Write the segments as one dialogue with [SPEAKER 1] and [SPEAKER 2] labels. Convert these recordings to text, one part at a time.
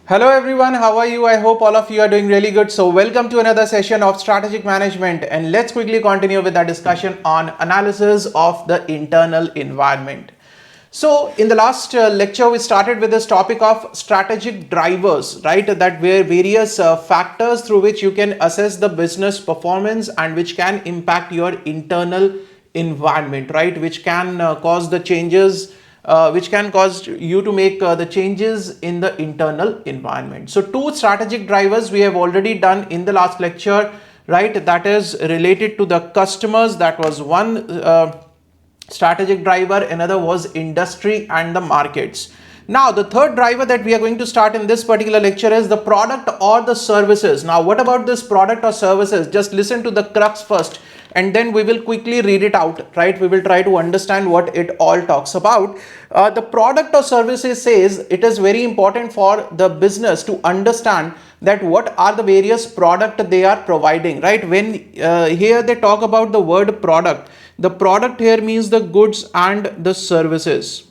[SPEAKER 1] Hello everyone, how are you? I hope all of you are doing really good. So welcome to another session of strategic management, and let's quickly continue with our discussion on analysis of the internal environment. So in the last lecture we started with this topic of strategic drivers, right? That were various factors through which you can assess the business performance and which can impact your internal environment, right? Which can cause the changes, which can cause you to make the changes in the internal environment. So two strategic drivers we have already done in the last lecture, right? That is related to the customers. That was one strategic driver. Another was industry and the markets. Now the third driver that we are going to start in this particular lecture is the product or the services. Now what about this product or services? Just listen to the crux first, and then we will quickly read it out, right? We will try to understand what it all talks about. The product or services says it is very important for the business to understand that what are the various product they are providing, right? When here they talk about the word product, the product here means the goods and the services,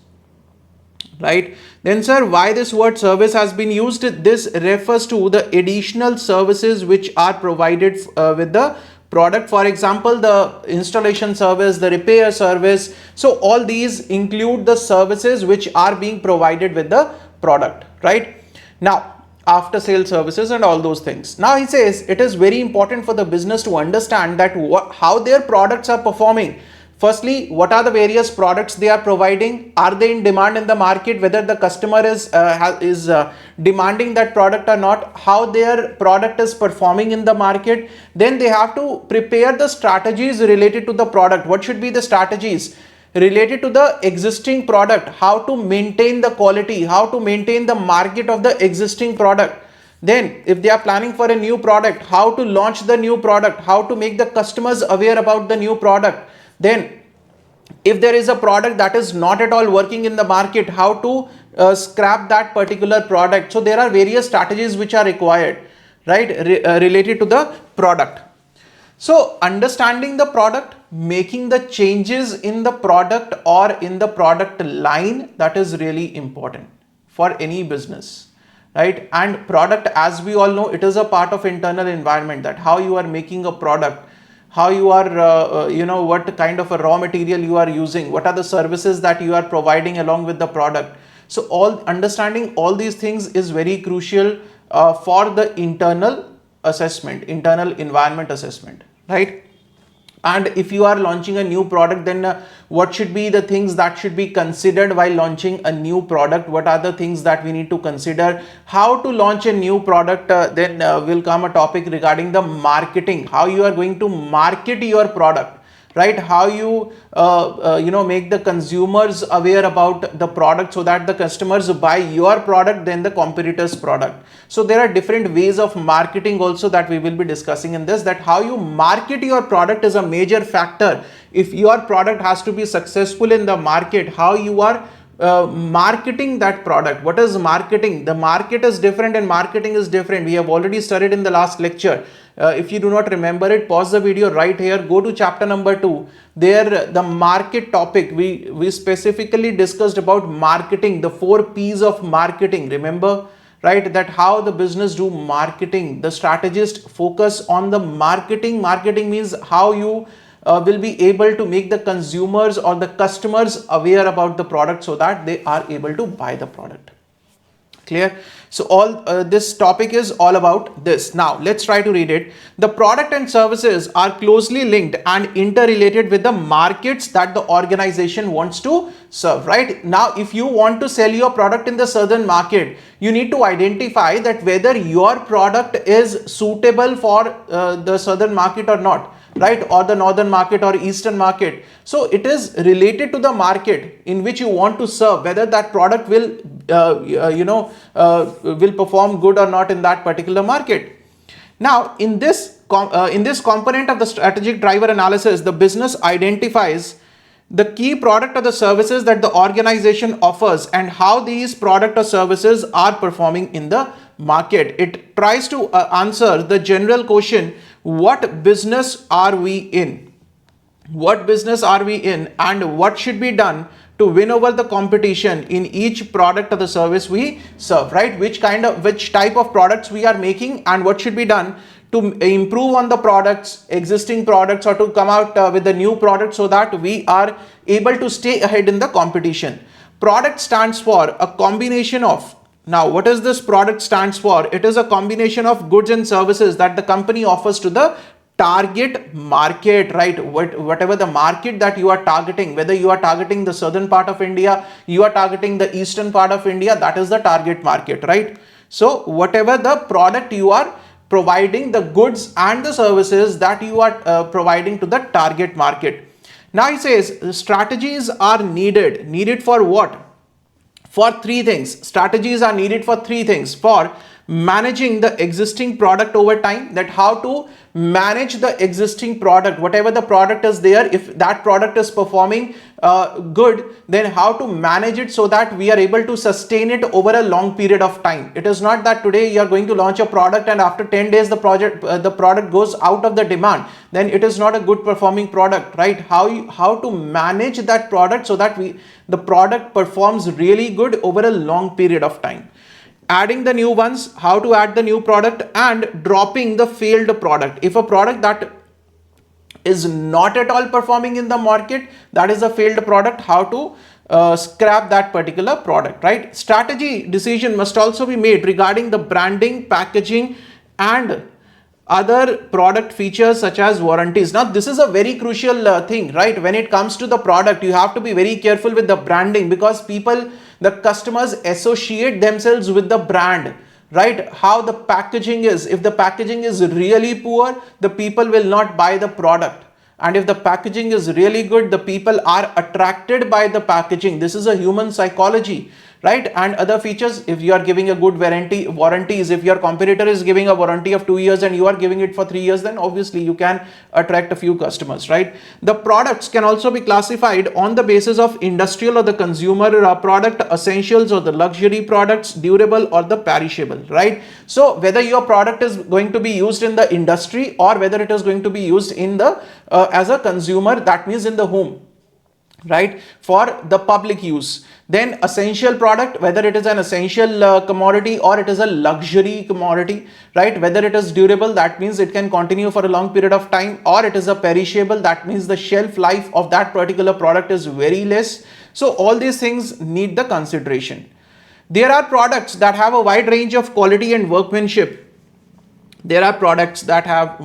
[SPEAKER 1] right? Then sir, why this word service has been used? This refers to the additional services which are provided with the product. For example, the installation service, the repair service. So all these include the services which are being provided with the product, right? Now after sale services and all those things. Now he says it is very important for the business to understand that how their products are performing. Firstly, what are the various products they are providing? Are they in demand in the market? Whether the customer is demanding that product or not? How their product is performing in the market? Then they have to prepare the strategies related to the product. What should be the strategies related to the existing product? How to maintain the quality? How to maintain the market of the existing product? Then if they are planning for a new product, how to launch the new product? How to make the customers aware about the new product? Then if there is a product that is not at all working in the market, how to scrap that particular product? So there are various strategies which are required, right, related to the product. So understanding the product, making the changes in the product or in the product line, that is really important for any business, right? And product, as we all know, it is a part of internal environment, that how you are making a product, how you are, what kind of a raw material you are using, what are the services that you are providing along with the product. So all understanding all these things is very crucial for the internal assessment, internal environment assessment, right? And if you are launching a new product, then what should be the things that should be considered while launching a new product? What are the things that we need to consider? How to launch a new product? Then will come a topic regarding the marketing, how you are going to market your product, right? How you make the consumers aware about the product so that the customers buy your product than the competitor's product. So there are different ways of marketing also that we will be discussing in this, that how you market your product is a major factor. If your product has to be successful in the market, how you are marketing that product. What is marketing? The market is different and marketing is different. We have already studied in the last lecture. If you do not remember it, pause the video right here, go to chapter number 2. There the market topic, we specifically discussed about marketing, the 4 P's of marketing. Remember, right, that how the business do marketing. The strategist focus on the marketing. Marketing means how you will be able to make the consumers or the customers aware about the product so that they are able to buy the product. Clear? So all this topic is all about this. Now let's try to read it. The product and services are closely linked and interrelated with the markets that the organization wants to serve, right? Now if you want to sell your product in the southern market, you need to identify that whether your product is suitable for the southern market or not, right, or the northern market or eastern market. So it is related to the market in which you want to serve, whether that product will will perform good or not in that particular market. Now in this component of the strategic driver analysis, the business identifies the key product or the services that the organization offers and how these product or services are performing in the market. It tries to answer the general question, what business are we in? What business are we in and what should be done to win over the competition in each product or the service we serve, right? Which type of products we are making and what should be done to improve on the products, existing products, or to come out with a new product so that we are able to stay ahead in the competition. Product stands for a combination of, now what is this product stands for? It is a combination of goods and services that the company offers to the target market, right? Whatever the market that you are targeting, whether you are targeting the southern part of India, you are targeting the eastern part of India, that is the target market, right? So whatever the product you are providing, the goods and the services that you are providing to the target market. Now he says strategies are needed for what? For three things. Strategies are needed for three things: for managing the existing product over time, that how to manage the existing product, whatever the product is there, if that product is performing good, then how to manage it so that we are able to sustain it over a long period of time. It is not that today you are going to launch a product and after 10 days the product goes out of the demand, then it is not a good performing product, right? How to manage that product so that the product performs really good over a long period of time. Adding the new ones, how to add the new product, and dropping the failed product. If a product that is not at all performing in the market, that is a failed product, how to scrap that particular product, right? Strategy decision must also be made regarding the branding, packaging, and other product features such as warranties. Now this is a very crucial thing, right? When it comes to the product, you have to be very careful with the branding, because the customers associate themselves with the brand, right? How the packaging is. If the packaging is really poor, the people will not buy the product. And if the packaging is really good, the people are attracted by the packaging. This is a human psychology, right? And other features, if you are giving a good warranties, if your competitor is giving a warranty of 2 years and you are giving it for 3 years, then obviously you can attract a few customers, right? The products can also be classified on the basis of industrial or the consumer product, essentials or the luxury products, durable or the perishable, right? So whether your product is going to be used in the industry or whether it is going to be used in the as a consumer, that means in the home, right, for the public use. Then essential product, whether it is an essential commodity or it is a luxury commodity, right? Whether it is durable, that means it can continue for a long period of time, or it is a perishable, that means the shelf life of that particular product is very less. So all these things need the consideration. There are products that have a wide range of quality and workmanship. There are products that have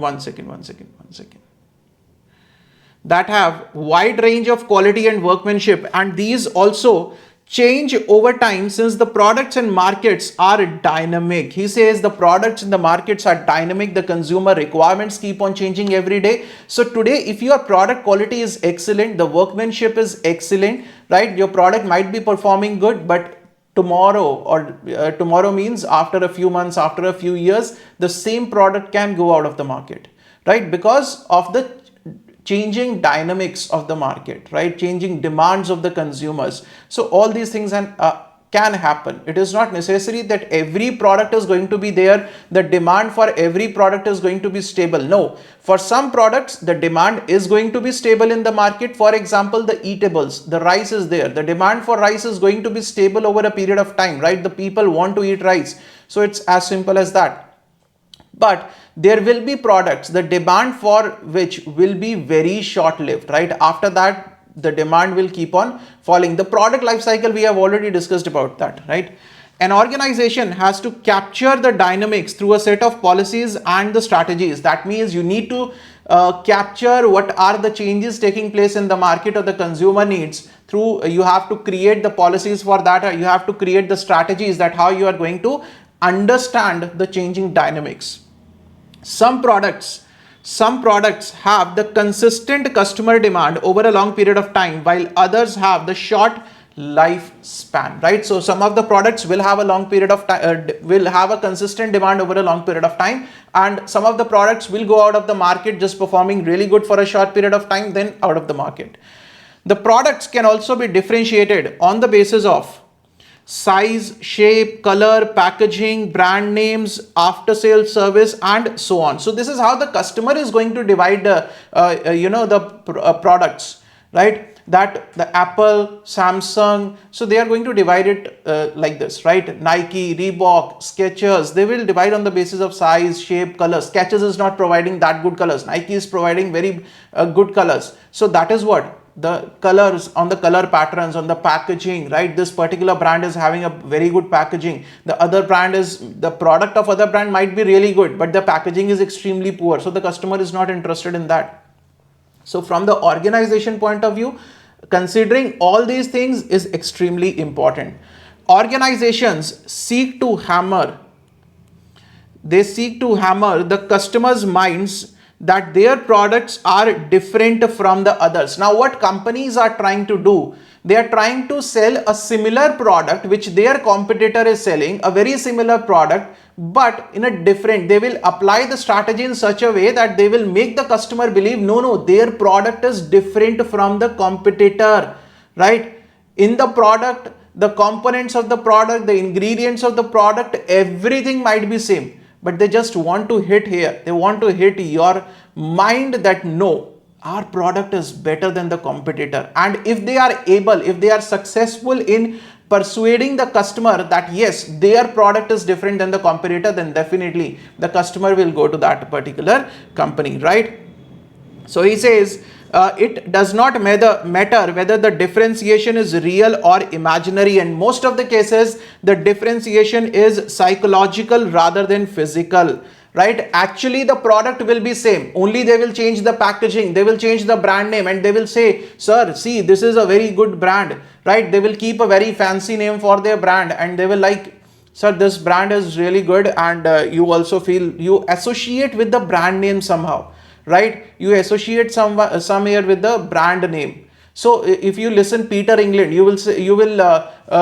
[SPEAKER 1] that have wide range of quality and workmanship, and these also change over time since the products and markets are dynamic. He says the products and the markets are dynamic. The consumer requirements keep on changing every day. So today, if your product quality is excellent, the workmanship is excellent, right? Your product might be performing good, but tomorrow means after a few months, after a few years, the same product can go out of the market, right? Because of the changing dynamics of the market, right? Changing demands of the consumers. So all these things can happen. It is not necessary that every product is going to be there. The demand for every product is going to be stable. No, for some products, the demand is going to be stable in the market. For example, the eatables, the rice is there. The demand for rice is going to be stable over a period of time, right? The people want to eat rice. So it's as simple as that. But there will be products, the demand for which will be very short-lived, right? After that, the demand will keep on falling. The product life cycle, we have already discussed about that, right? An organization has to capture the dynamics through a set of policies and the strategies. That means you need to capture what are the changes taking place in the market or the consumer needs. You have to create the policies for that. You have to create the strategies that how you are going to understand the changing dynamics. Some products have the consistent customer demand over a long period of time, while others have the short lifespan, right? So some of the products will have a long period of time, will have a consistent demand over a long period of time, and some of the products will go out of the market just performing really good for a short period of time, then out of the market. The products can also be differentiated on the basis of size, shape, color, packaging, brand names, after sales service, and so on. So this is how the customer is going to divide the products, right? that the Apple, Samsung, so they are going to divide it like this, right? Nike, Reebok, Skechers, they will divide on the basis of size, shape, color. Skechers is not providing that good colors. Nike is providing very good colors. So that is what the colors, on the color patterns, on the packaging, right? This particular brand is having a very good packaging. The other brand is, the product of other brand might be really good, but the packaging is extremely poor. So the customer is not interested in that. So from the organization point of view, considering all these things is extremely important. Organizations seek to hammer the customer's minds that their products are different from the others. Now what companies are trying to do, they are trying to sell a similar product which their competitor is selling, a very similar product, but in a different, they will apply the strategy in such a way that they will make the customer believe, no, their product is different from the competitor, right? In the product, the components of the product, the ingredients of the product, everything might be same, but they just want to hit here. They want to hit your mind that no, our product is better than the competitor. And if they are able, if they are successful in persuading the customer that yes, their product is different than the competitor, then definitely the customer will go to that particular company, right? So he says, it does not matter whether the differentiation is real or imaginary, and most of the cases the differentiation is psychological rather than physical, right? Actually the product will be same, only they will change the packaging, they will change the brand name, and they will say, sir, see, this is a very good brand, right? They will keep a very fancy name for their brand, and they will like, sir, this brand is really good, and you also feel, you associate with the brand name somehow, right? You associate somewhere with the brand name. So if you listen Peter England, you will say, you will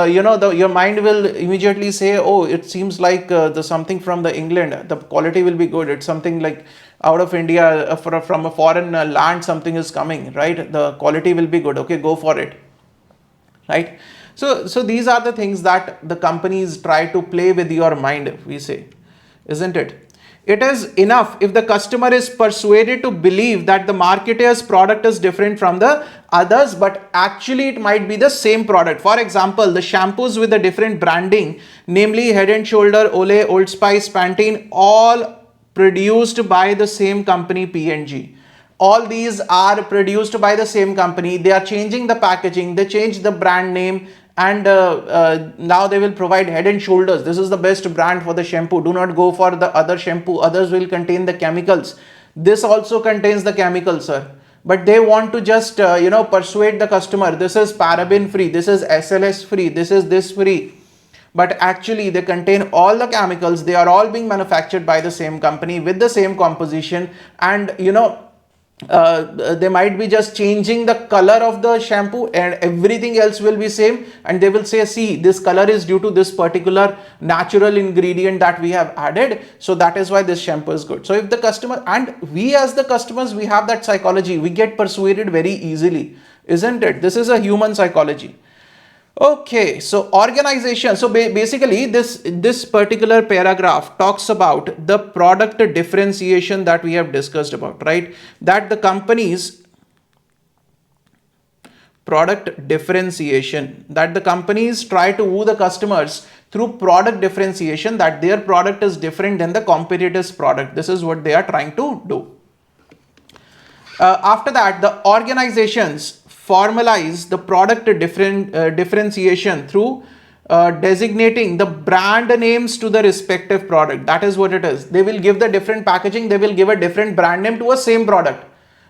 [SPEAKER 1] your mind will immediately say, oh, it seems like the something from the England, the quality will be good, it's something like out of India, from a foreign land something is coming, right? The quality will be good, okay, go for it, right? So these are the things that the companies try to play with your mind, we say, isn't it? It is enough if the customer is persuaded to believe that the marketer's product is different from the others, but actually it might be the same product. For example, the shampoos with a different branding, namely Head and Shoulder, Olay, Old Spice, Pantene, all produced by the same company, P&G. All these are produced by the same company. They are changing the packaging, they change the brand name, and now they will provide Head and Shoulders. This is the best brand for the shampoo. Do not go for the other shampoo. Others will contain the chemicals. This also contains the chemicals, sir. But they want to just, persuade the customer. This is paraben free. This is SLS free. This is this free. But actually they contain all the chemicals. They are all being manufactured by the same company with the same composition. And, they might be just changing the color of the shampoo, and everything else will be same, and they will say, see, this color is due to this particular natural ingredient that we have added, so that is why this shampoo is good. So if the customer, and we as the customers, we have that psychology, we get persuaded very easily, isn't it? This is a human psychology. Okay, so organization. So basically this particular paragraph talks about the product differentiation that we have discussed about, right? That the companies product differentiation, that the companies try to woo the customers through product differentiation, that their product is different than the competitor's product. This is what they are trying to do. After that, the organizations formalize the product differentiation through designating the brand names to the respective product. That is what it is. They will give the different packaging, they will give a different brand name to a same product,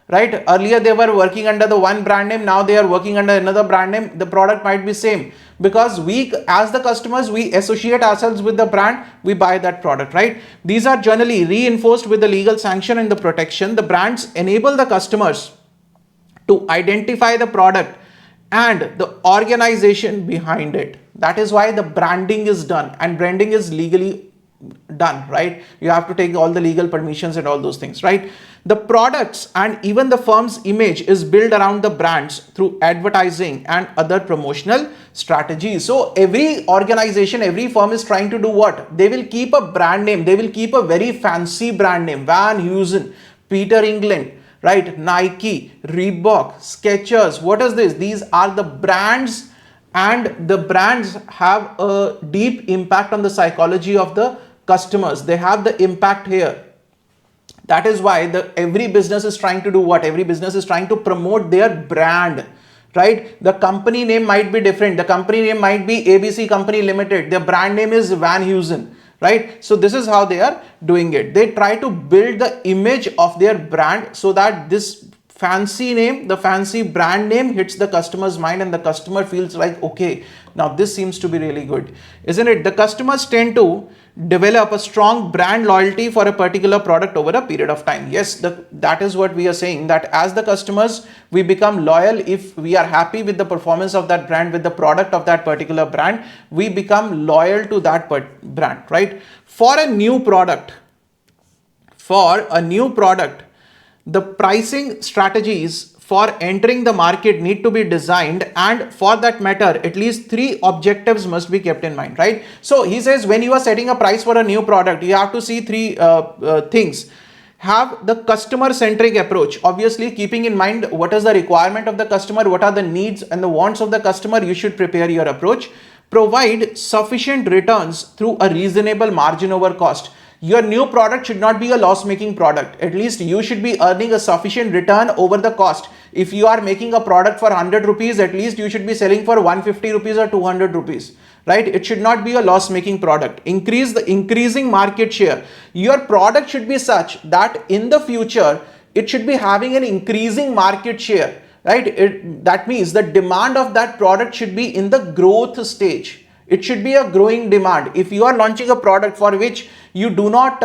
[SPEAKER 1] right? Earlier they were working under the one brand name, now they are working under another brand name. The product might be same, because we as the customers, we associate ourselves with the brand, we buy that product, right? These are generally reinforced with the legal sanction and the protection. The brands enable the customers to identify the product and the organization behind it. That is why the branding is done, and branding is legally done, right? You have to take all the legal permissions and all those things, right? The products and even the firm's image is built around the brands through advertising and other promotional strategies. So every organization, every firm is trying to do what? They will keep a brand name, they will keep a very fancy brand name, Van Heusen, Peter England, right? Nike, Reebok, Skechers. What is this? These are the brands, and the brands have a deep impact on the psychology of the customers. They have the impact here. That is why every business is trying to do what? Every business is trying to promote their brand, right? The company name might be different. The company name might be ABC Company Limited. Their brand name is Van Heusen, right? So this is how they are doing it. They try to build the image of their brand so that this fancy name, the fancy brand name hits the customer's mind, and the customer feels like, okay, now this seems to be really good, isn't it? The customers tend to develop a strong brand loyalty for a particular product over a period of time. Yes, that is what we are saying, that as the customers, we become loyal if we are happy with the performance of that brand, with the product of that particular brand, we become loyal to that brand, right? For a new product, the pricing strategies for entering the market need to be designed, and for that matter, at least 3 objectives must be kept in mind, right? So he says, when you are setting a price for a new product, you have to see 3 things. Have the customer centric approach, obviously keeping in mind what is the requirement of the customer, what are the needs and the wants of the customer. You should prepare your approach. Provide sufficient returns through a reasonable margin over cost. Your new product should not be a loss-making product. At least you should be earning a sufficient return over the cost. If you are making a product for 100 rupees, at least you should be selling for 150 rupees or 200 rupees, right? It should not be a loss-making product. Increasing market share. Your product should be such that in the future, it should be having an increasing market share, right? That means the demand of that product should be in the growth stage. It should be a growing demand. If you are launching a product for which you do not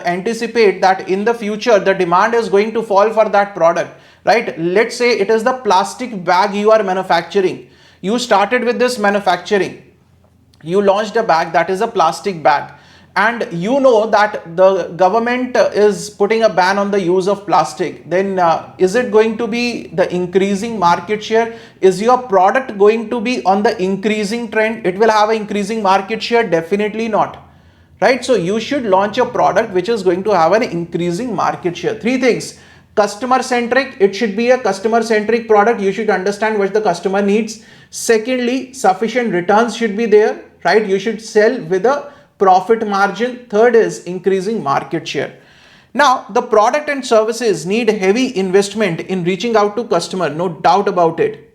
[SPEAKER 1] anticipate that in the future the demand is going to fall for that product, right? Let's say it is the plastic bag you are manufacturing. You started with this manufacturing. You launched a bag that is a plastic bag, and you know that the government is putting a ban on the use of plastic. Then is it going to be the increasing market share? Is your product going to be on the increasing trend? It will have an increasing market share? Definitely not, right? So you should launch a product which is going to have an increasing market share. 3 things. Customer centric. It should be a customer centric product. You should understand what the customer needs. Secondly, sufficient returns should be there, right? You should sell with a profit margin. Third is increasing market share. Now, the product and services need heavy investment in reaching out to customer, no doubt about it,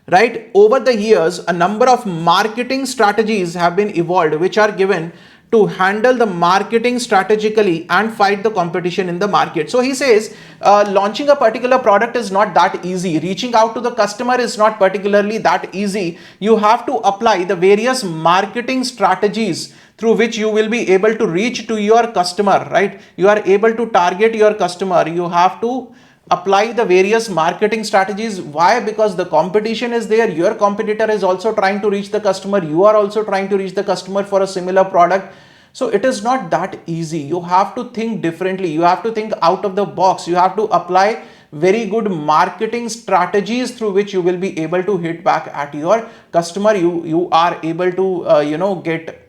[SPEAKER 1] right? Over the years, a number of marketing strategies have been evolved which are given to handle the marketing strategically and fight the competition in the market. So he says launching a particular product is not that easy. Reaching out to the customer is not particularly that easy. You have to apply the various marketing strategies through which you will be able to reach to your customer, right? You are able to target your customer. You have to apply the various marketing strategies. Why? Because the competition is there. Your competitor is also trying to reach the customer. You are also trying to reach the customer for a similar product. So it is not that easy. You have to think differently. You have to think out of the box. You have to apply very good marketing strategies through which you will be able to hit back at your customer. You are able to get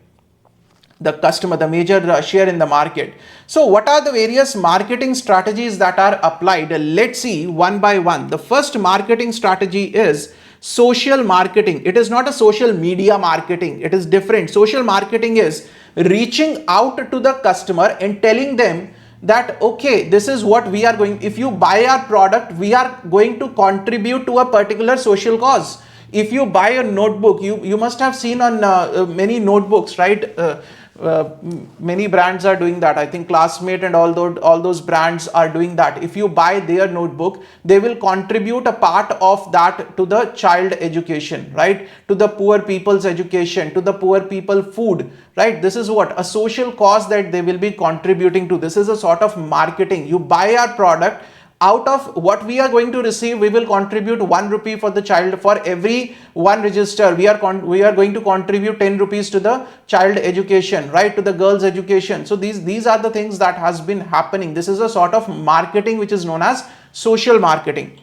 [SPEAKER 1] the customer, the major share in the market. So what are the various marketing strategies that are applied? Let's see one by one. The first marketing strategy is social marketing. It is not a social media marketing. It is different. Social marketing is reaching out to the customer and telling them that, okay, this is what we are going, if you buy our product, we are going to contribute to a particular social cause. If you buy a notebook, you must have seen on many notebooks, right? Many brands are doing that. I think Classmate and all those brands are doing that. If you buy their notebook, they will contribute a part of that to the child education, right? To the poor people's education, to the poor people food, right? This is what a social cause that they will be contributing to. This is a sort of marketing. You buy our product. Out of what we are going to receive, we will contribute 1 rupee for the child. For every 1 register, we are going to contribute 10 rupees to the child education, right? To the girls' education. So these are the things that has been happening. This is a sort of marketing which is known as social marketing.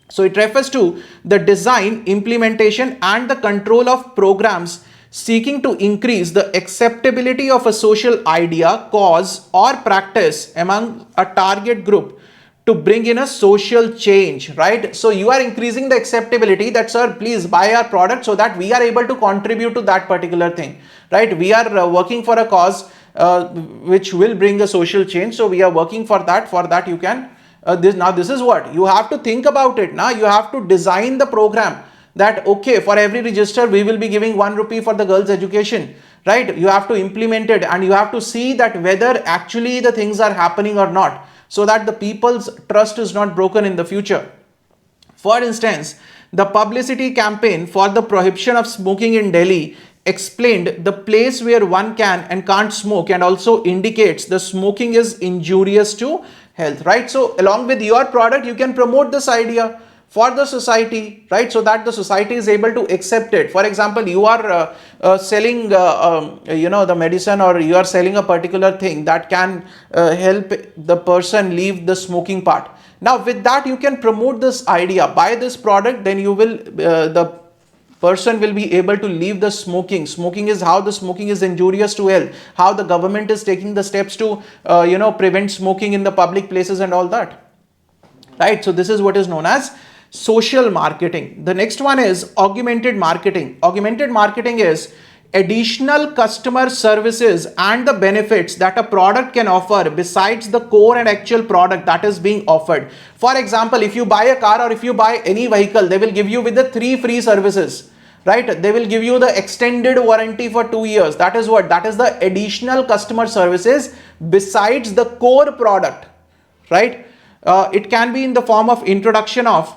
[SPEAKER 1] So it refers to the design, implementation, and the control of programs seeking to increase the acceptability of a social idea, cause, or practice among a target group to bring in a social change, right? So you are increasing the acceptability that, sir, please buy our product so that we are able to contribute to that particular thing, right? We are working for a cause which will bring a social change. So we are working for that. For that you can, this is what you have to think about it. Now you have to design the program that, okay, for every register we will be giving 1 rupee for the girls education, right? You have to implement it, and you have to see that whether actually the things are happening or not, so that the people's trust is not broken in the future. For instance, the publicity campaign for the prohibition of smoking in Delhi explained the place where one can and can't smoke, and also indicates the smoking is injurious to health, right? So along with your product, you can promote this idea for the society, right? So that the society is able to accept it. For example, you are selling the medicine, or you are selling a particular thing that can help the person leave the smoking part. Now with that you can promote this idea, buy this product, then you will the person will be able to leave the smoking. Smoking is how the smoking is injurious to health, how the government is taking the steps to prevent smoking in the public places and all that, right? So this is what is known as social marketing. The next one is augmented marketing. Augmented marketing is additional customer services and the benefits that a product can offer besides the core and actual product that is being offered. For example, if you buy a car or if you buy any vehicle, they will give you with the 3 free services, right? They will give you the extended warranty for 2 years. That is what? That is the additional customer services besides the core product, right? It can be in the form of introduction of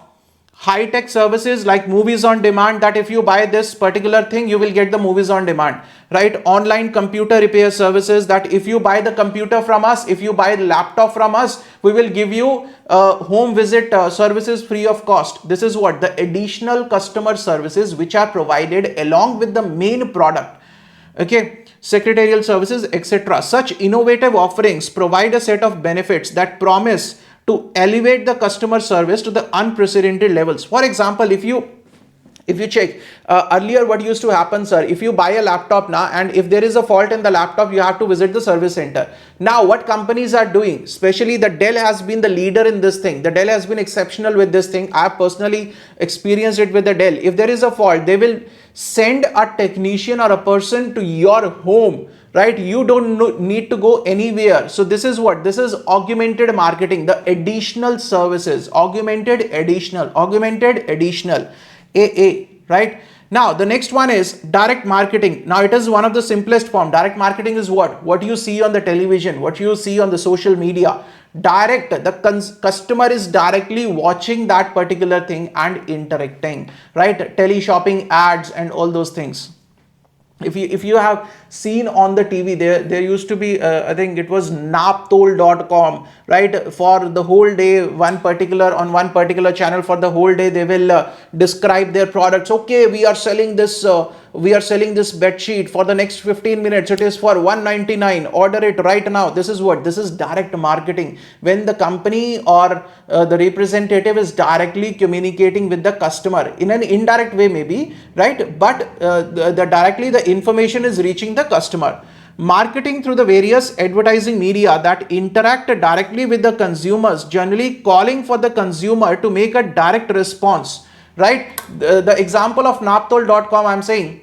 [SPEAKER 1] high-tech services like movies on demand, that if you buy this particular thing, you will get the movies on demand, right? Online computer repair services, that if you buy the computer from us, if you buy the laptop from us, we will give you home visit services free of cost. This is what? The additional customer services which are provided along with the main product. Okay, secretarial services, etc. Such innovative offerings provide a set of benefits that promise to elevate the customer service to the unprecedented levels. For example, if you check earlier what used to happen, sir, if you buy a laptop now and if there is a fault in the laptop, you have to visit the service center. Now what companies are doing, especially the Dell has been the leader in this thing. The Dell has been exceptional with this thing. I have personally experienced it with the Dell. If there is a fault, they will send a technician or a person to your home, right? You don't need to go anywhere. So this is what? This is augmented marketing, the additional services, augmented additional, AA, right? Now the next one is direct marketing. Now it is one of the simplest form. Direct marketing is what? What you see on the television, what you see on the social media. Direct, the customer is directly watching that particular thing and interacting, right? Tele shopping ads and all those things. If you have seen on the TV, there used to be I think it was naptol.com, right? For the whole day, on one particular channel, for the whole day they will describe their products. Okay, we are selling this bed sheet for the next 15 minutes. It is for 199. Order it right now. This is what? This is direct marketing, when the company or the representative is directly communicating with the customer in an indirect way maybe, right? But directly the information is reaching the customer. Marketing through the various advertising media that interact directly with the consumers, generally calling for the consumer to make a direct response, right? The example of naptol.com, I'm saying,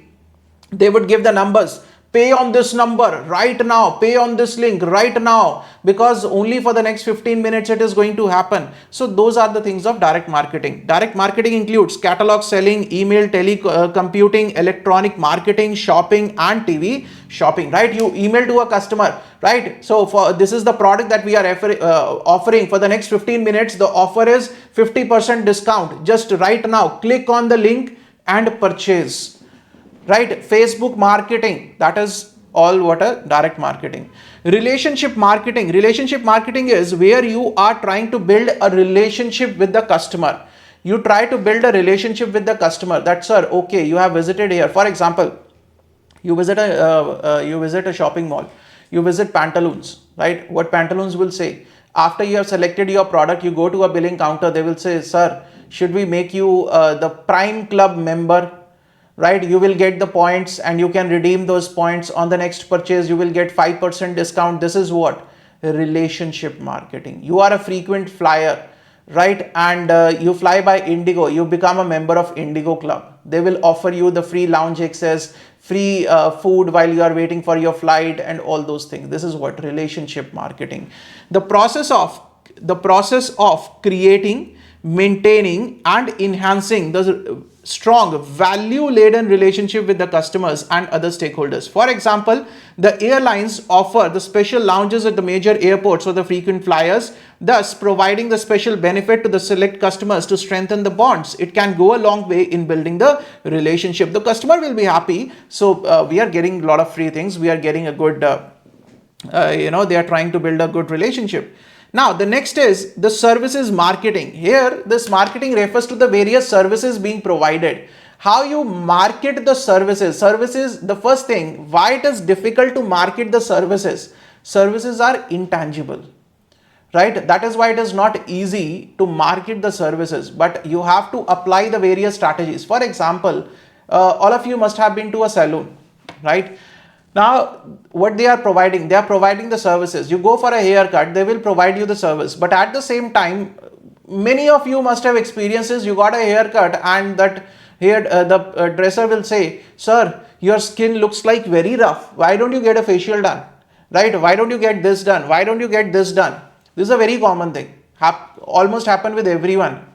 [SPEAKER 1] they would give the numbers. Pay on this number right now, pay on this link right now, because only for the next 15 minutes it is going to happen. So those are the things of direct marketing. Direct marketing includes catalog selling, email, telecommuting, electronic marketing, shopping and TV shopping, right? You email to a customer, right? So for this is the product that we are offering for the next 15 minutes. The offer is 50% discount. Just right now, click on the link and purchase. Right? Facebook marketing, that is all what a direct marketing. Relationship marketing. Relationship marketing is where you are trying to build a relationship with the customer. You try to build a relationship with the customer. That, sir, okay, you have visited here. For example, you visit a shopping mall. You visit Pantaloons, right? What Pantaloons will say? After you have selected your product, you go to a billing counter. They will say, sir, should we make you the Prime Club member? Right? You will get the points and you can redeem those points on the next purchase. You will get 5% discount. This is what? relationship marketing. You are a frequent flyer, right? And you fly by Indigo, you become a member of Indigo Club. They will offer you the free lounge access, free food while you are waiting for your flight, and all those things. This is what relationship marketing. The process of creating, maintaining and enhancing the strong value-laden relationship with the customers and other stakeholders. For example, the airlines offer the special lounges at the major airports for the frequent flyers, thus providing the special benefit to the select customers to strengthen the bonds. It can go a long way in building the relationship. The customer will be happy. So we are getting a lot of free things. We are getting a good, they are trying to build a good relationship. Now, the next is the services marketing. Here, this marketing refers to the various services being provided. How you market the services. Services, the first thing, why it is difficult to market the services. Services are intangible, right? That is why it is not easy to market the services, but you have to apply the various strategies. For example, all of you must have been to a salon, right? Now, what they are providing the services. You go for a haircut, they will provide you the service. But at the same time, many of you must have experiences. You got a haircut and that the dresser will say, sir, your skin looks like very rough. Why don't you get a facial done? Right? Why don't you get this done? Why don't you get this done? This is a very common thing. Almost happen with everyone.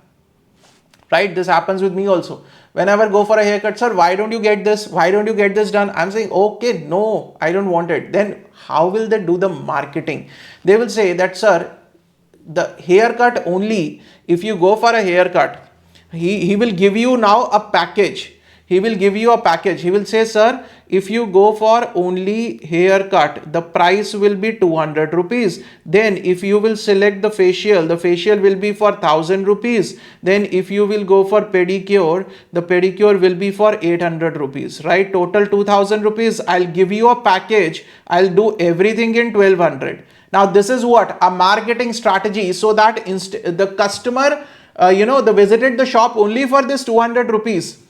[SPEAKER 1] Right? This happens with me also. Whenever I go for a haircut, sir, why don't you get this? Why don't you get this done? I'm saying, okay, no, I don't want it. Then how will they do the marketing? They will say that, sir, the haircut only, if you go for a haircut, he will give you now a package. He will give you a package. He will say, sir, if you go for only haircut, the price will be 200 rupees. Then if you will select the facial will be for 1000 rupees. Then if you will go for pedicure, the pedicure will be for 800 rupees, right? Total 2000 rupees. I'll give you a package. I'll do everything in 1200. Now, this is what? A marketing strategy, so that the customer, they visited the shop only for this 200 rupees.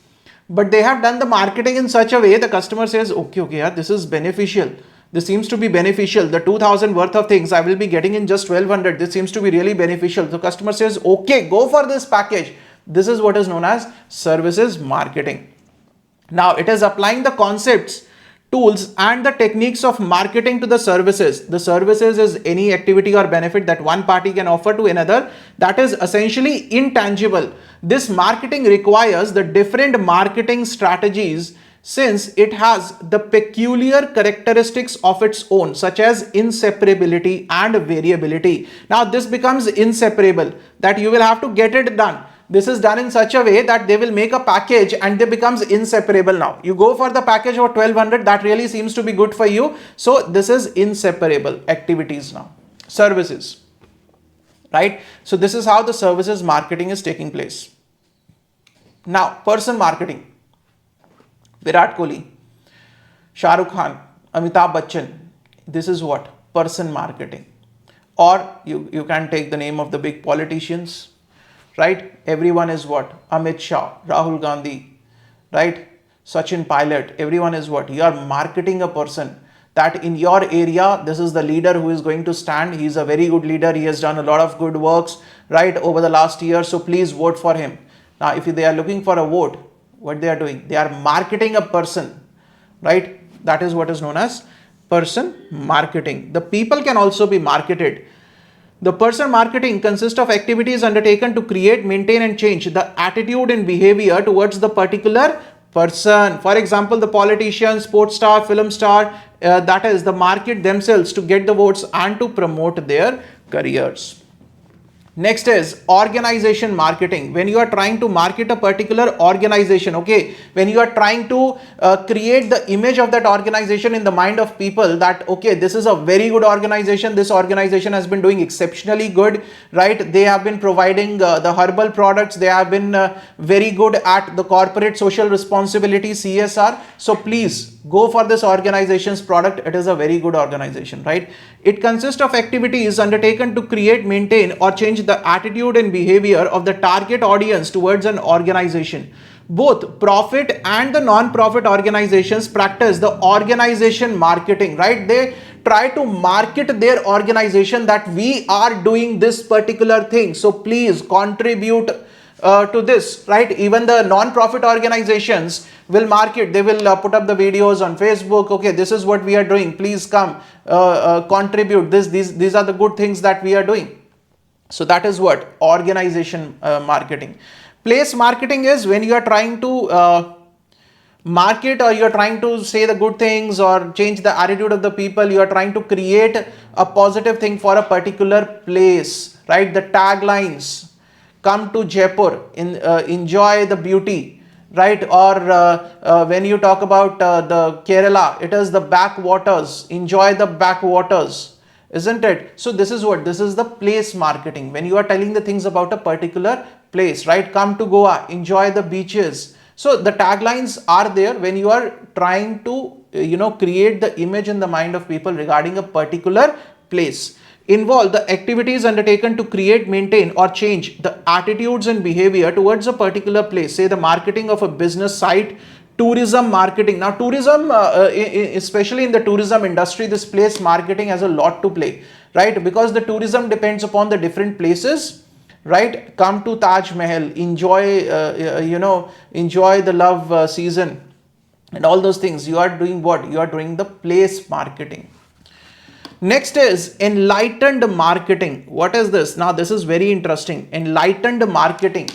[SPEAKER 1] But they have done the marketing in such a way, the customer says, okay, yeah, this is beneficial. This seems to be beneficial. The 2000 worth of things I will be getting in just 1200. This seems to be really beneficial. The customer says, okay, go for this package. This is what is known as services marketing. Now, it is applying the concepts, tools and the techniques of marketing to the services. The services is any activity or benefit that one party can offer to another that is essentially intangible. This marketing requires the different marketing strategies since it has the peculiar characteristics of its own, such as inseparability and variability. Now, this becomes inseparable, that you will have to get it done. This is done in such a way that they will make a package and they becomes inseparable now. You go for the package for 1200, that really seems to be good for you. So this is inseparable activities now. Services, right? So this is how the services marketing is taking place. Now, person marketing. Virat Kohli, Shah Rukh Khan, Amitabh Bachchan. This is what? Person marketing. Or you can take the name of the big politicians. Right? Everyone is what? Amit Shah, Rahul Gandhi, right? Sachin Pilot. Everyone is what? You are marketing a person that in your area, this is the leader who is going to stand. He is a very good leader. He has done a lot of good works, right, over the last year. So please vote for him. Now, if they are looking for a vote, what they are doing? They are marketing a person, right? That is what is known as person marketing. The people can also be marketed. The person marketing consists of activities undertaken to create, maintain and change the attitude and behavior towards the particular person. For example, the politician, sports star, film star, that is the market themselves to get the votes and to promote their careers. Next is organization marketing. When you are trying to market a particular organization, okay, when you are trying to create the image of that organization in the mind of people that, okay, this is a very good organization. This organization has been doing exceptionally good, right? They have been providing the herbal products. They have been very good at the corporate social responsibility, CSR. So please go for this organization's product. It is a very good organization, right? It consists of activities undertaken to create, maintain or change the attitude and behavior of the target audience towards an organization. both profit and the non-profit organizations practice the organization marketing, right? They try to market their organization that we are doing this particular thing, so please contribute to this, right? Even the non-profit organizations will market, they will put up the videos on Facebook. Okay, this is what we are doing, please come contribute this, these are the good things that we are doing. So that is what organization marketing. Place marketing is when you are trying to market, or you're trying to say the good things or change the attitude of the people. You are trying to create a positive thing for a particular place, right? The taglines: come to Jaipur, enjoy the beauty, right? Or when you talk about the Kerala, it is the backwaters, enjoy the backwaters, isn't it? So this is what, this is the place marketing, when you are telling the things about a particular place, right? Come to Goa, enjoy the beaches. So the taglines are there when you are trying to create the image in the mind of people regarding a particular place. Involve the activities undertaken to create, maintain or change the attitudes and behavior towards a particular place. Say the marketing of a business site, tourism marketing. Now tourism, especially in the tourism industry, this place marketing has a lot to play, right? Because the tourism depends upon the different places, right? Come to Taj Mahal, enjoy, enjoy the love season and all those things. You are doing what? You are doing the place marketing. Next is enlightened marketing. What is this? Now this is very interesting. Enlightened marketing.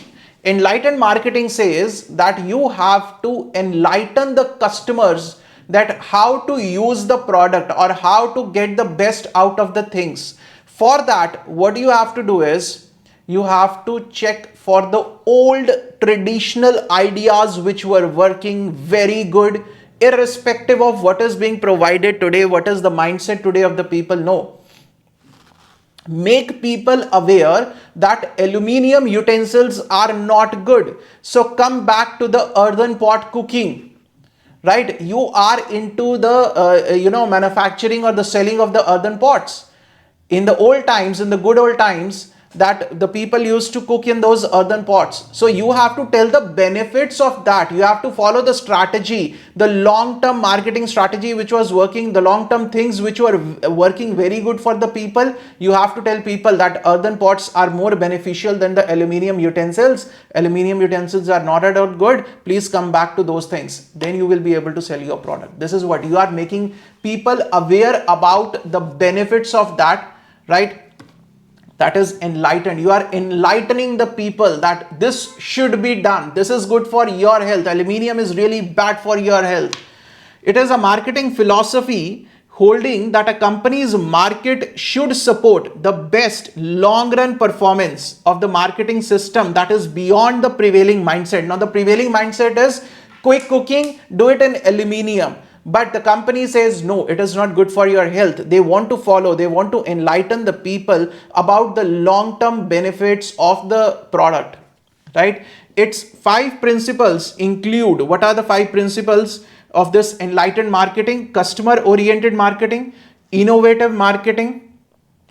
[SPEAKER 1] Enlightened marketing says that you have to enlighten the customers that how to use the product or how to get the best out of the things. For that, what you have to do is you have to check for the old traditional ideas which were working very good, irrespective of what is being provided today, what is the mindset today of the people. No. Make people aware that aluminium utensils are not good. So come back to the earthen pot cooking, right? You are into the, manufacturing or the selling of the earthen pots. In the old times, in the good old times, that the people used to cook in those earthen pots. So you have to tell the benefits of that. You have to follow the strategy, the long-term marketing strategy which was working, the long-term things which were working very good for the people. You have to tell people that earthen pots are more beneficial than the aluminium utensils. Aluminium utensils are not at all good. Please come back to those things. Then you will be able to sell your product. This is what you are making people aware about the benefits of that, right? That is enlightened. You are enlightening the people that this should be done. This is good for your health. Aluminium is really bad for your health. It is a marketing philosophy holding that a company's market should support the best long-run performance of the marketing system that is beyond the prevailing mindset. Now, the prevailing mindset is quick cooking, do it in aluminium. But the company says, no, it is not good for your health. They want to follow, they want to enlighten the people about the long-term benefits of the product, right? Its 5 principles include, what are the 5 principles of this enlightened marketing? Customer-oriented marketing, innovative marketing,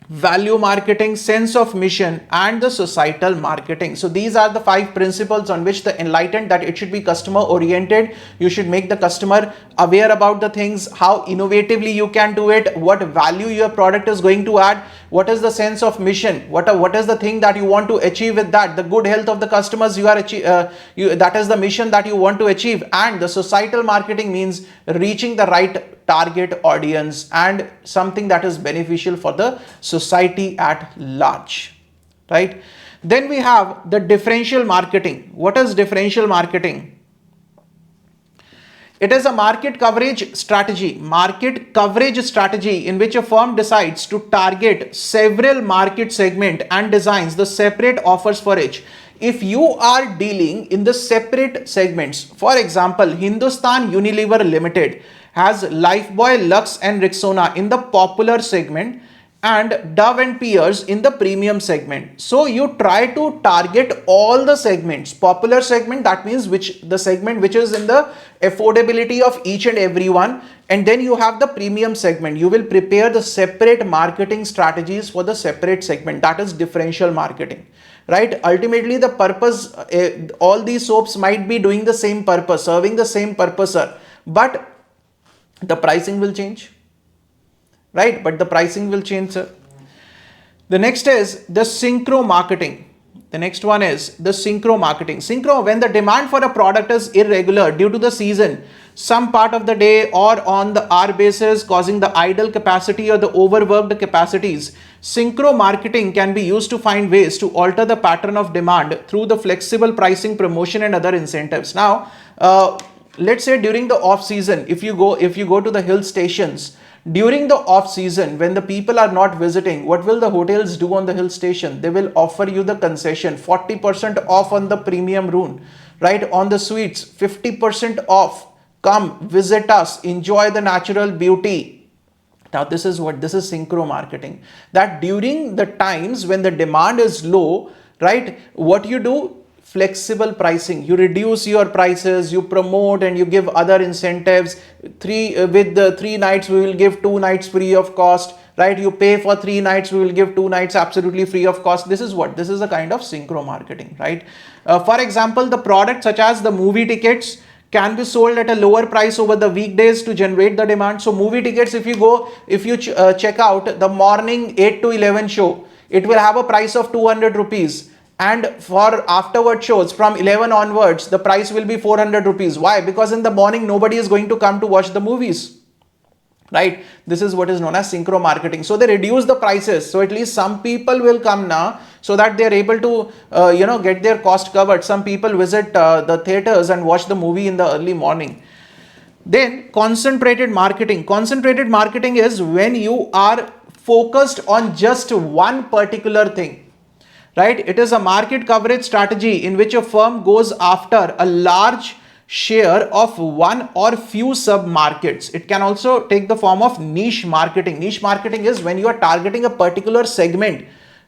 [SPEAKER 1] value marketing, sense of mission, and the societal marketing. So these are the 5 principles on which the enlightened, that it should be customer oriented. You should make the customer aware about the things, how innovatively you can do it, what value your product is going to add, what is the sense of mission, what is the thing that you want to achieve with that, the good health of the customers you are that is the mission that you want to achieve. And the societal marketing means reaching the right target audience and something that is beneficial for the society at large, right? Then we have the differential marketing. What is differential marketing? It is a market coverage strategy in which a firm decides to target several market segments and designs the separate offers for each. If you are dealing in the separate segments, for example, Hindustan Unilever Limited has Lifebuoy, Lux and Rexona in the popular segment, and Dove and Peers in the premium segment. So you try to target all the segments. Popular segment, that means the segment which is in the affordability of each and every one, and then you have the premium segment. You will prepare the separate marketing strategies for the separate segment, that is differential marketing, right? Ultimately the purpose, all these soaps might be doing the same purpose, serving the same purpose, sir, but the pricing will change, right? But the pricing will change, sir. The next is the synchro marketing. The next one is the synchro marketing. Synchro, when the demand for a product is irregular due to the season, some part of the day or on the hour basis, causing the idle capacity or the overworked capacities. Synchro marketing can be used to find ways to alter the pattern of demand through the flexible pricing, promotion and other incentives. Now, let's say during the off season, if you go to the hill stations, during the off season, when the people are not visiting, what will the hotels do on the hill station? They will offer you the concession, 40% off on the premium room, right? On the suites, 50% off. Come, visit us, enjoy the natural beauty. Now this is synchro marketing. That during the times when the demand is low, right? What you do? Flexible pricing. You reduce your prices, you promote and you give other incentives. With the 3 nights we will give 2 nights free of cost, right? You pay for 3 nights, we will give 2 nights absolutely free of cost. This is a kind of synchro marketing, right? For example, the product such as the movie tickets can be sold at a lower price over the weekdays to generate the demand. So movie tickets, if you check out the morning 8 to 11 show, it will have a price of 200 rupees. And for afterward shows from 11 onwards, the price will be 400 rupees. Why? Because in the morning, nobody is going to come to watch the movies, right? This is what is known as synchro marketing. So they reduce the prices. So at least some people will come now so that they are able to, get their cost covered. Some people visit the theaters and watch the movie in the early morning. Then concentrated marketing. Concentrated marketing is when you are focused on just one particular thing. Right? It is a market coverage strategy in which a firm goes after a large share of one or few sub markets. It can also take the form of niche marketing. Niche marketing is when you are targeting a particular segment,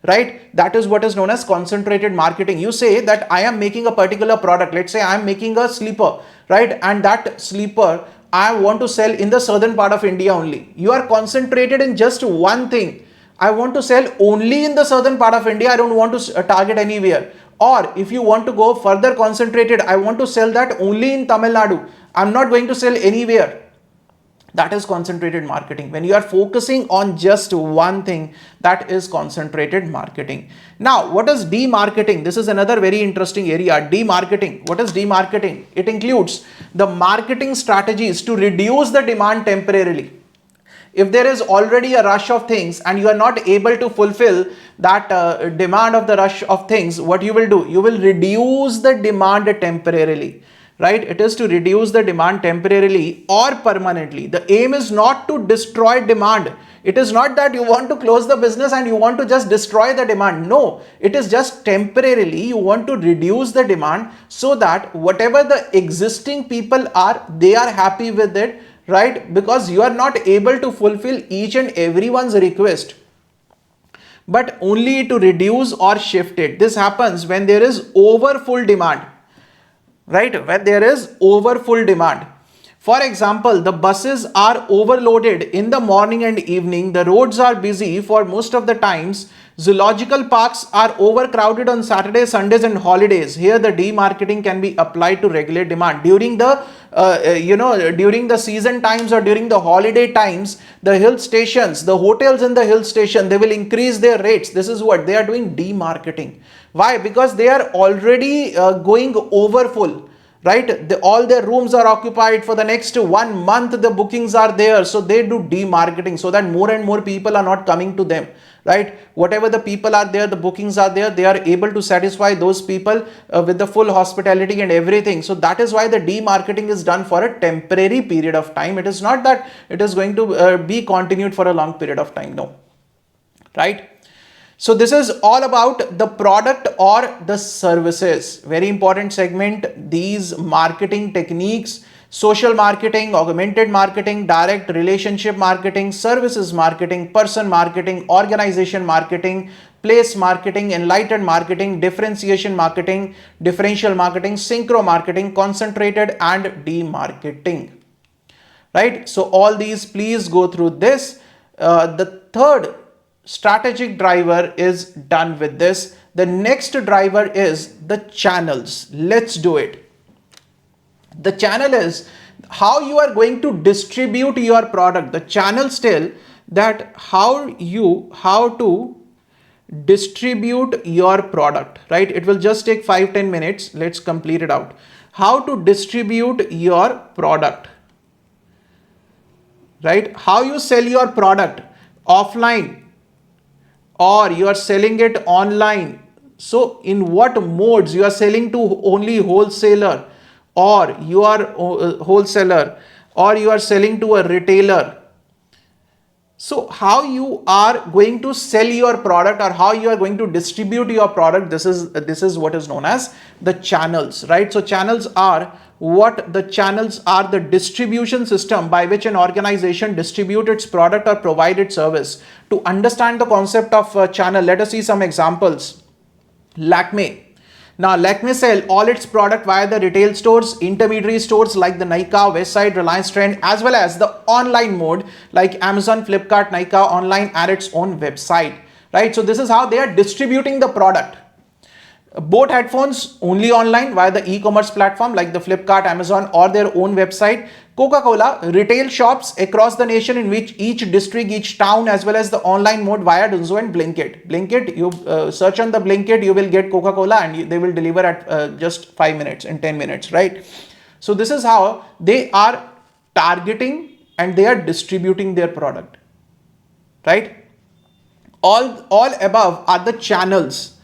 [SPEAKER 1] right? That is what is known as concentrated marketing. You say that I am making a particular product. Let's say I am making a sleeper, right? And that sleeper I want to sell in the southern part of India only. You are concentrated in just one thing. I want to sell only in the southern part of India. I don't want to target anywhere. Or if you want to go further concentrated, I want to sell that only in Tamil Nadu. I'm not going to sell anywhere. That is concentrated marketing. When you are focusing on just one thing, that is concentrated marketing. Now, what is demarketing? This is another very interesting area. Demarketing. What is demarketing? It includes the marketing strategies to reduce the demand temporarily. If there is already a rush of things and you are not able to fulfill that demand of the rush of things, what you will do? You will reduce the demand temporarily, right? It is to reduce the demand temporarily or permanently. The aim is not to destroy demand. It is not that you want to close the business and you want to just destroy the demand. No, it is just temporarily you want to reduce the demand so that whatever the existing people are, they are happy with it. Right? Because you are not able to fulfill each and everyone's request, but only to reduce or shift it. This happens when there is over full demand, right? When there is over full demand. For example, the buses are overloaded in the morning and evening. The roads are busy for most of the times. Zoological parks are overcrowded on Saturdays, Sundays and holidays. Here the demarketing can be applied to regulate demand. During the during the season times or during the holiday times, the hill stations, the hotels in the hill station, they will increase their rates. This is what they are doing, demarketing. Why? Because they are already going over full. Right? All their rooms are occupied for the next 1 month. The bookings are there. So they do demarketing so that more and more people are not coming to them. Right? Whatever the people are there, the bookings are there. They are able to satisfy those people with the full hospitality and everything. So that is why the demarketing is done for a temporary period of time. It is not that it is going to be continued for a long period of time. No. Right? So this is all about the product or the services. Very important segment. These marketing techniques, social marketing, augmented marketing, direct relationship marketing, services marketing, person marketing, organization marketing, place marketing, enlightened marketing, differentiation marketing, differential marketing, synchro marketing, concentrated and demarketing. Right? So all these, please go through this. The third strategic driver is done with this. The next driver is the channels. Let's do it. The channel is how you are going to distribute your product. The channels tell that how to distribute your product, right? It will just take 5-10 minutes. Let's complete it out. How to distribute your product, right? How you sell your product offline or you are selling it online. So in what modes you are selling to only wholesaler, or you are a wholesaler, or you are selling to a retailer. So how you are going to sell your product or how you are going to distribute your product, this is what is known as the channels, right? So channels are the distribution system by which an organization distributes its product or provide its service. To understand the concept of a channel, let us see some examples. Lakme. Now, Lakme sell all its product via the retail stores, intermediary stores like the Nykaa, Westside, Reliance Trend, as well as the online mode like Amazon, Flipkart, Nykaa online and its own website, right? So this is how they are distributing the product. Boat headphones only online via the e-commerce platform like the Flipkart, Amazon or their own website. Coca-Cola retail shops across the nation in which each district, each town, as well as the online mode via Dunzo and Blinkit. Blinkit, you search on the Blinkit, you will get Coca-Cola and they will deliver at just 5 minutes and 10 minutes, right? So this is how they are targeting and they are distributing their product, right? All above are the channels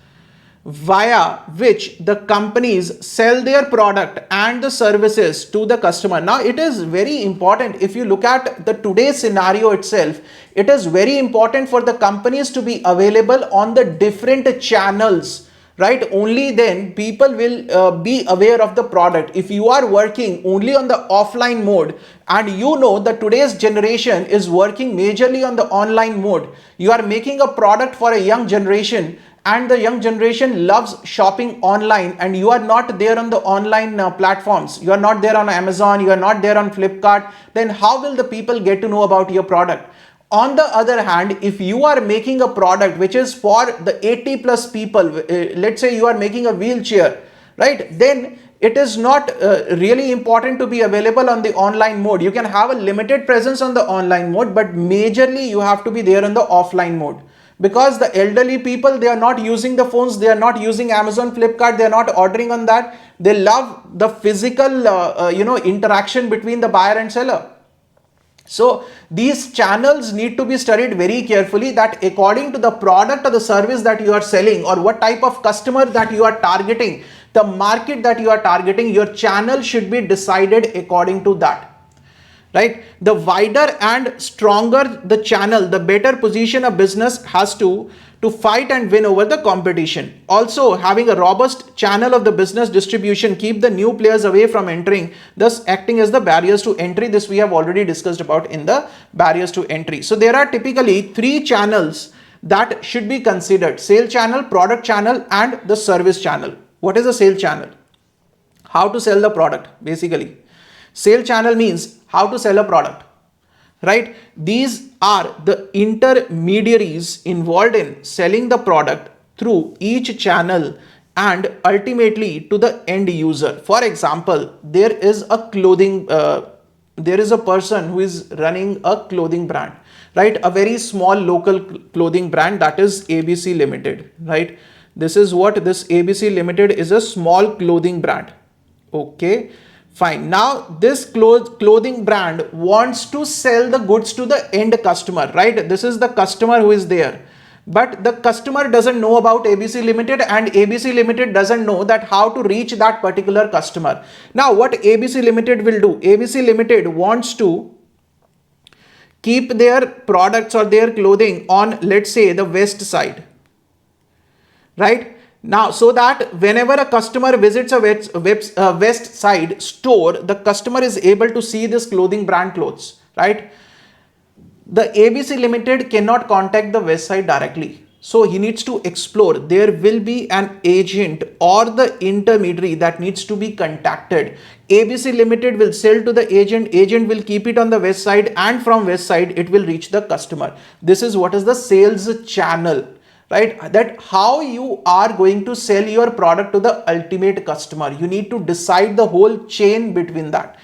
[SPEAKER 1] via which the companies sell their product and the services to the customer. Now it is very important, if you look at the today's scenario itself, it is very important for the companies to be available on the different channels, right? Only then people will be aware of the product. If you are working only on the offline mode and you know that today's generation is working majorly on the online mode, you are making a product for a young generation and the young generation loves shopping online and you are not there on the online platforms, you are not there on Amazon, you are not there on Flipkart, then how will the people get to know about your product? On the other hand, if you are making a product which is for the 80 plus people, let's say you are making a wheelchair, right? Then it is not really important to be available on the online mode. You can have a limited presence on the online mode, but majorly you have to be there on the offline mode. Because the elderly people, they are not using the phones, they are not using Amazon, Flipkart, they are not ordering on that. They love the physical, interaction between the buyer and seller. So these channels need to be studied very carefully, that according to the product or the service that you are selling or what type of customer that you are targeting, the market that you are targeting, your channel should be decided according to that. Right? The wider and stronger the channel, the better position a business has to fight and win over the competition. Also, having a robust channel of the business distribution keep the new players away from entering, thus acting as the barriers to entry. This we have already discussed about in the barriers to entry. So there are typically 3 channels that should be considered: sale channel, product channel, and the service channel. What is a sale channel? How to sell the product, basically. Sale channel means how to sell a product, right? These are the intermediaries involved in selling the product through each channel and ultimately to the end user. For example, there is a person who is running a clothing brand, right? A very small local clothing brand, that is ABC Limited, right? This is what this ABC Limited is, a small clothing brand. Okay. Fine. Now this clothing brand wants to sell the goods to the end customer, right? This is the customer who is there. But the customer doesn't know about ABC Limited and ABC Limited doesn't know that how to reach that particular customer. Now what ABC Limited will do? ABC Limited wants to keep their products or their clothing on, let's say, the west side, right? Now, so that whenever a customer visits a West Side store, the customer is able to see this clothing brand clothes, right? The ABC Limited cannot contact the West Side directly. So he needs to explore. There will be an agent or the intermediary that needs to be contacted. ABC Limited will sell to the agent. Agent will keep it on the West Side, and from West Side it will reach the customer. This is what is the sales channel, right? That how you are going to sell your product to the ultimate customer. You need to decide the whole chain between that.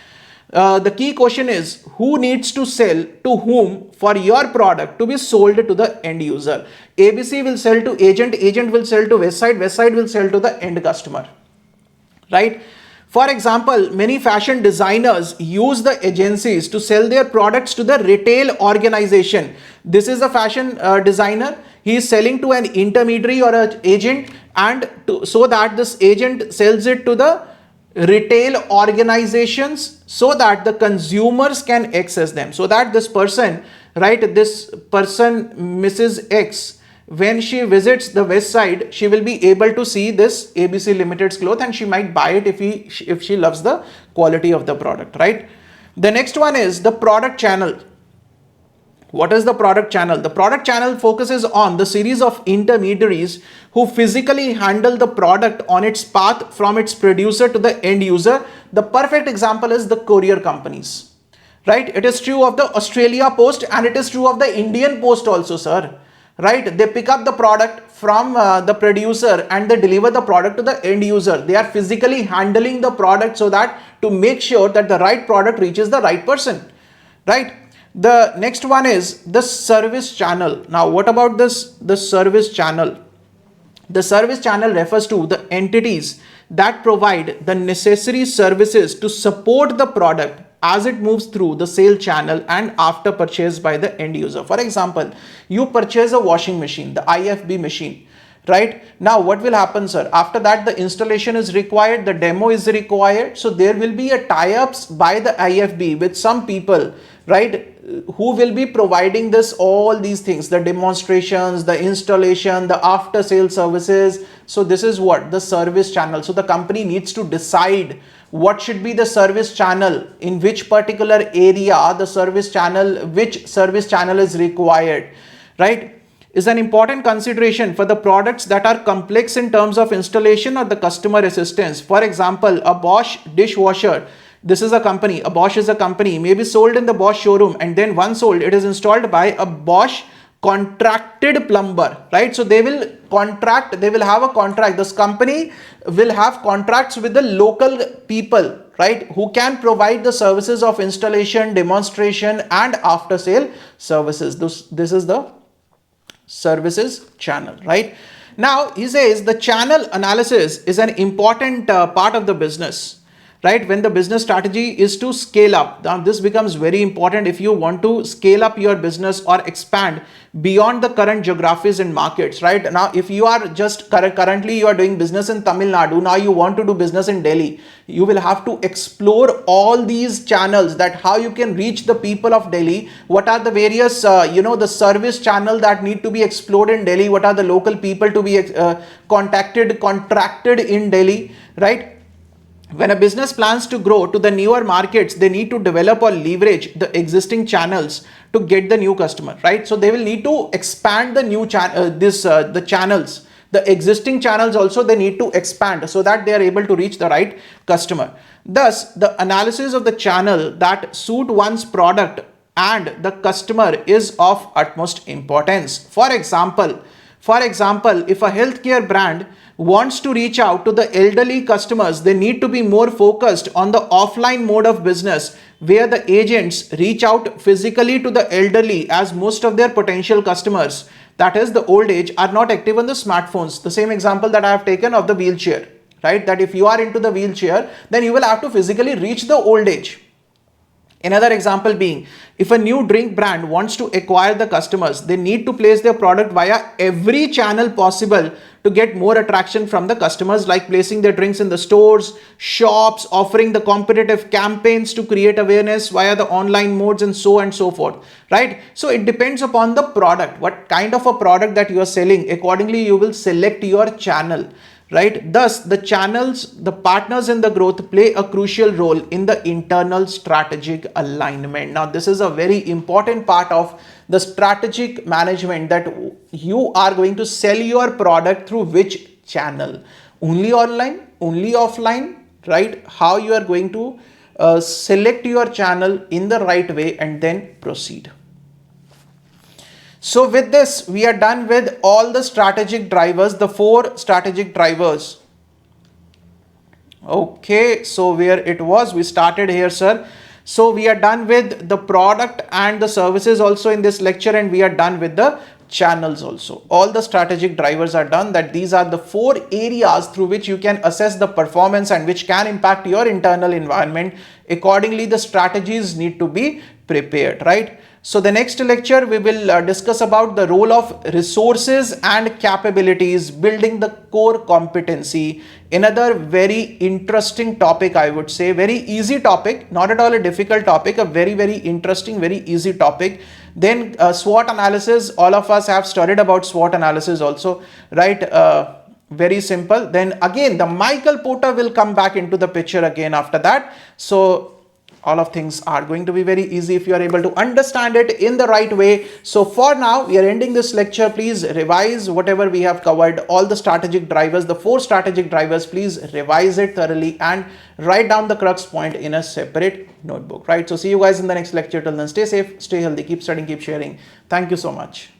[SPEAKER 1] The key question is, who needs to sell to whom for your product to be sold to the end user? ABC will sell to agent, agent will sell to West Side will sell to the end customer, right? For example, many fashion designers use the agencies to sell their products to the retail organization. This is a fashion designer. He is selling to an intermediary or an agent, and so that this agent sells it to the retail organizations so that the consumers can access them. So that this person, right, this person, Mrs. X, when she visits the West Side, she will be able to see this ABC Limited's cloth, and she might buy it if she loves the quality of the product, right? The next one is the product channel. What is the product channel? The product channel focuses on the series of intermediaries who physically handle the product on its path from its producer to the end user. The perfect example is the courier companies, right? It is true of the Australia Post, and it is true of the Indian Post also, sir, right? They pick up the product from the producer and they deliver the product to the end user. They are physically handling the product so that to make sure that the right product reaches the right person, right? The next one is the service channel. Now, what about this? The service channel. The service channel refers to the entities that provide the necessary services to support the product as it moves through the sale channel and after purchase by the end user. For example, you purchase a washing machine, the IFB machine, right? Now, what will happen, sir? After that, the installation is required, the demo is required. So there will be a tie-ups by the IFB with some people, right, who will be providing this, all these things, the demonstrations, the installation, the after sale services. So this is what the service channel. So the company needs to decide what should be the service channel, in which particular area the service channel, which service channel is required, right? Is an important consideration for the products that are complex in terms of installation or the customer assistance. For example, a Bosch dishwasher. This is a company, a Bosch is a company, may be sold in the Bosch showroom, and then once sold, it is installed by a Bosch contracted plumber, right? So they will contract, they will have a contract. This company will have contracts with the local people, right, who can provide the services of installation, demonstration, and after sale services. This is the services channel, right? Now, he says the channel analysis is an important part of the business, right? When the business strategy is to scale up. Now, this becomes very important if you want to scale up your business or expand beyond the current geographies and markets, right? Now, if you are just currently you are doing business in Tamil Nadu, now you want to do business in Delhi, you will have to explore all these channels, that how you can reach the people of Delhi, what are the various, the service channel that need to be explored in Delhi, what are the local people to be contracted in Delhi, right? When a business plans to grow to the newer markets, they need to develop or leverage the existing channels to get the new customer, right? So they will need to expand the new the channels, the existing channels also they need to expand so that they are able to reach the right customer. Thus, the analysis of the channel that suit one's product and the customer is of utmost importance. For example, if a healthcare brand wants to reach out to the elderly customers, they need to be more focused on the offline mode of business, where the agents reach out physically to the elderly, as most of their potential customers, that is the old age, are not active on the smartphones. The same example that I have taken of the wheelchair, right? That if you are into the wheelchair, then you will have to physically reach the old age, Another example being, if a new drink brand wants to acquire the customers, they need to place their product via every channel possible to get more attraction from the customers, like placing their drinks in the stores, shops, offering the competitive campaigns to create awareness via the online modes, and so on and so forth, right? So it depends upon the product, what kind of a product that you are selling. Accordingly, you will select your channel, right? Thus, the channels, the partners in the growth play a crucial role in the internal strategic alignment. Now, this is a very important part of the strategic management, that you are going to sell your product through which channel, only online, only offline, right? How you are going to select your channel in the right way and then proceed. So with this, we are done with all the strategic drivers, the 4 strategic drivers. Okay, so where it was, we started here, sir. So we are done with the product and the services also in this lecture, and we are done with the channels also. All the strategic drivers are done, that these are the 4 areas through which you can assess the performance and which can impact your internal environment. Accordingly, the strategies need to be prepared, right? So the next lecture, we will discuss about the role of resources and capabilities, building the core competency. Another very interesting topic, I would say, very easy topic, not at all a difficult topic, a very, very interesting, very easy topic. Then SWOT analysis, all of us have studied about SWOT analysis also, right? Very simple. Then again, the Michael Porter will come back into the picture again after that. So all of things are going to be very easy if you are able to understand it in the right way. So for now, we are ending this lecture. Please revise whatever we have covered, all the strategic drivers, the 4 strategic drivers. Please revise it thoroughly and write down the crux point in a separate notebook, right? So see you guys in the next lecture. Till then, stay safe, stay healthy, keep studying, keep sharing. Thank you so much.